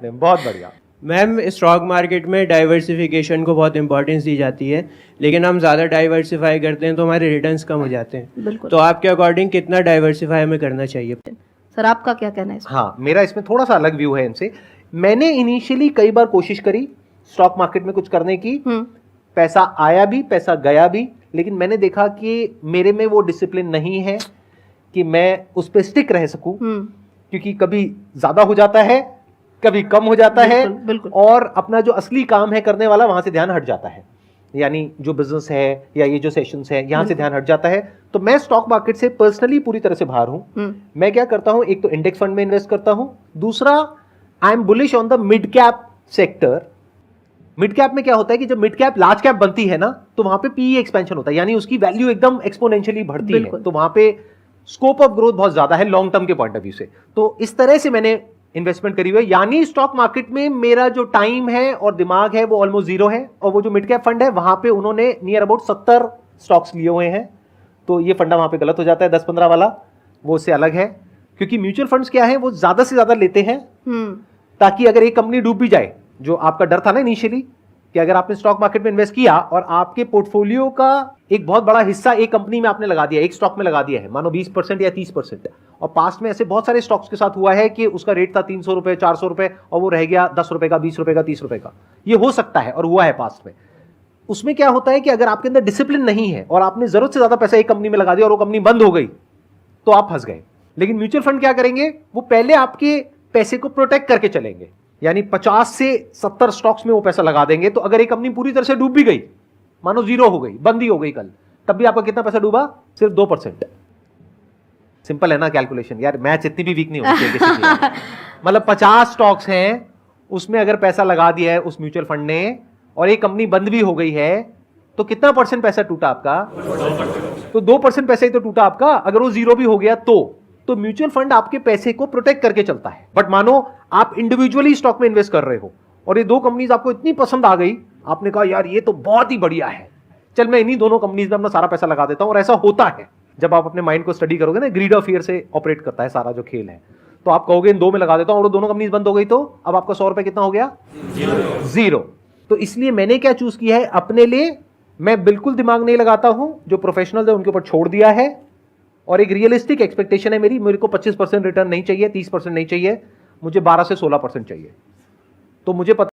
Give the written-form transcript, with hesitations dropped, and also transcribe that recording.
बहुत बढ़िया। Ma'am, stock market में डाइवर्सिफिकेशन को बहुत इंपॉर्टेंस दी जाती है, लेकिन हम ज़्यादा डाइवर्सिफाई करते हैं तो हमारे रिटर्न्स कम हो जाते हैं। बिल्कुल। तो आपके अकॉर्डिंग कितना डाइवर्सिफाई हमें करना चाहिए? सर आपका क्या कहना है इसमें? हाँ, मेरा इसमें थोड़ा सा अलग व्यू है इनसे। मैंने इनिशियली कई बार कोशिश करी स्टॉक मार्केट में कुछ करने की, पैसा आया भी, पैसा गया भी, लेकिन मैंने देखा कि मेरे में वो डिसिप्लिन नहीं है कि मैं उस पर स्टिक रह सकूं, क्योंकि कभी ज्यादा हो जाता है, कभी कम हो जाता है, बिल्कुल। और अपना जो असली काम है करने वाला, वहां से ध्यान हट जाता है। यानी जो बिजनेस है या ये जो सेशंस है, यहां से ध्यान हट जाता है। तो मैं स्टॉक मार्केट से पर्सनली पूरी तरह से बाहर हूं। मैं क्या करता हूं, एक तो इंडेक्स फंड में इन्वेस्ट करता हूं, दूसरा I am bullish on the mid cap sector. Mid cap में क्या होता है कि जब मिड कैप लार्ज कैप बनती है ना, तो वहां पे पीई एक्सपेंशन होता है, यानी उसकी वैल्यू एकदम एक्सपोनेंशियली बढ़ती है। तो वहां पे स्कोप ऑफ ग्रोथ बहुत ज्यादा है लॉन्ग टर्म के पॉइंट ऑफ व्यू से। तो इस तरह से मैंने इन्वेस्टमेंट करी हुई है। यानी स्टॉक मार्केट में मेरा जो टाइम है और दिमाग है वो ऑलमोस्ट जीरो है। और वो जो मिड कैप फंड है वहां पे उन्होंने नियर अबाउट 70 स्टॉक्स लिए हुए हैं। तो ये फंडा वहां पे गलत हो जाता है, 10-15 वाला, वो उससे अलग है। क्योंकि म्यूचुअल फंड्स क्या है, वो ज्यादा से ज्यादा लेते हैं ताकि अगर एक कंपनी डूब भी जाए, जो आपका डर था ना इनिशियली कि अगर आपने स्टॉक मार्केट में इन्वेस्ट किया और आपके पोर्टफोलियो का एक बहुत बड़ा हिस्सा एक कंपनी में आपने लगा दिया, एक स्टॉक में लगा दिया है, मानो 20% या 30%, और पास्ट में ऐसे बहुत सारे स्टॉक्स के साथ हुआ है कि उसका रेट था 300 रुपए, 400 रुपए, और वो रह गया 10 रुपए का, 20 रुपए का, 30 रुपए का। ये हो सकता है और हुआ है पास्ट में। उसमें क्या होता है कि अगर आपके अंदर डिसिप्लिन नहीं है और आपने जरूरत से ज्यादा पैसा एक कंपनी में लगा दिया और वो कंपनी बंद हो गई, तो आप फंस गए। लेकिन म्यूचुअल फंड क्या करेंगे, वो पहले आपके पैसे को प्रोटेक्ट करके चलेंगे। यानी 50 से 70 स्टॉक्स में वो पैसा लगा देंगे। तो अगर एक कंपनी पूरी तरह से डूब भी गई, मानो जीरो हो गई, बंदी हो गई कल, तब भी आपका कितना पैसा डूबा? सिर्फ 2%। सिंपल है ना कैलकुलेशन यार, मैथ्स इतनी भी वीक नहीं होनी चाहिए किसी की। मतलब 50 स्टॉक्स हैं, उसमें अगर पैसा लगा दिया है उस म्यूचुअल फंड ने और एक कंपनी बंद भी हो गई है, तो कितना परसेंट पैसा टूटा आपका? तो 2% पैसा ही तो टूटा आपका। अगर वो जीरो भी हो गया तो म्यूचुअल फंड आपके पैसे को प्रोटेक्ट करके चलता है। बट मानो आप इंडिविजुअली स्टॉक में इन्वेस्ट कर रहे हो और ये दो कंपनीज आपको इतनी पसंद आ गई, आपने कहा यार ये तो बहुत ही बढ़िया है, चल मैं इन्हीं दोनों कंपनीज में अपना सारा पैसा लगा देता हूं। और ऐसा होता है जब आप अपने माइंड को स्टडी करोगे ना, ग्रीड ऑफ फियर से ऑपरेट करता है सारा जो खेल है। तो आप कहोगे इन दो में लगा देता हूं, और दोनों कंपनीज बंद हो गई, तो अब आपका 100 रुपए कितना हो गया? जीरो। तो इसलिए मैंने क्या चूज किया है अपने लिए, मैं बिल्कुल दिमाग नहीं लगाता हूं, जो प्रोफेशनल है उनके ऊपर छोड़ दिया है। और एक रियलिस्टिक एक्सपेक्टेशन है मेरी, मेरे को 25% रिटर्न नहीं चाहिए, 30% नहीं चाहिए, मुझे 12 से 16% चाहिए। तो मुझे पता